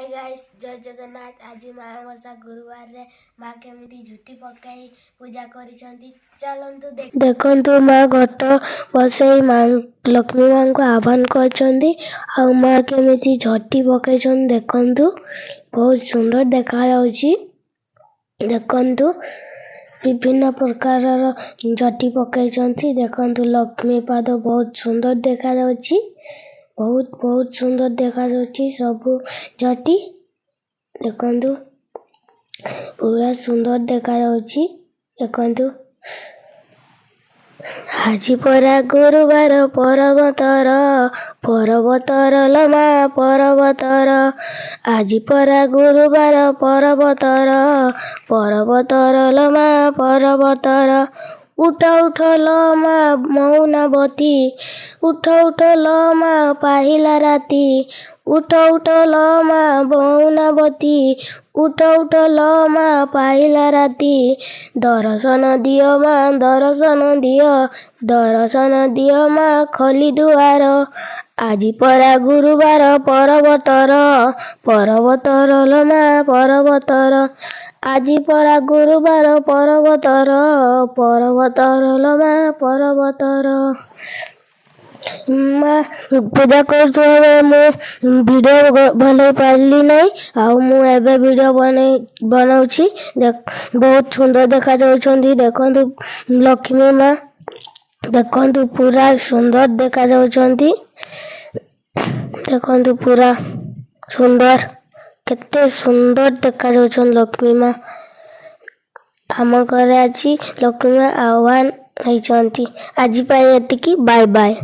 Hi guys जय जगन्नाथ। आज माणबसा गुरुवार रे माँ केमिति झुटी पकाई पूजा करिसंती चलंतु देखंतु। माँ घट बसई माँ लक्ष्मी माँ को आह्वान करछंती आ माँ केमिति झटी पकाइछन देखंतु। बहुत सुंदर देखा जाउची। देखंतु विभिन्न प्रकार झटी पकाइछंती देखंतु। लक्ष्मी पाद बहुत सुंदर देखा जाउची। बहुत सुंदर देखा जाउची सब झटी देखंतु। पूरा सुंदर देखा जाउची देखंतु। आजी परा गुरुवार पर्वतर लमा पर्वतर। आजी परा गुरुवार पर्वतर लमा पर्वतर। उठ उठ लमा मौनावती, उठ उठ लमा पाहिला राती। उठ उठ लमा मौनावती, उठ उठ लमा पाहिला राती। दर्शन दियो माँ दर्शन दियो, दर्शन दियो माँ खोली दुआर। आजी परा गुरुवार पर्वतर लमा पर्वतर। आजी परा गुरुवार पर्वतर लमा पर्वतर। माँ पूजा कर वीडियो बन पारली नहीं आउ मु एबे वीडियो बनाउछि। बहुत सुंदर देखा जाउछंती देखंतु। लक्ष्मी माँ देखंतु पूरा सुंदर देखा जाउछंती देखंतु। पूरा सुंदर केते सुंदर देखा जाउछन लक्ष्मी माँ। आम घरे आज लक्ष्मी माँ आह्वान होइछंती। आज पाई एतिकी बाय बाय।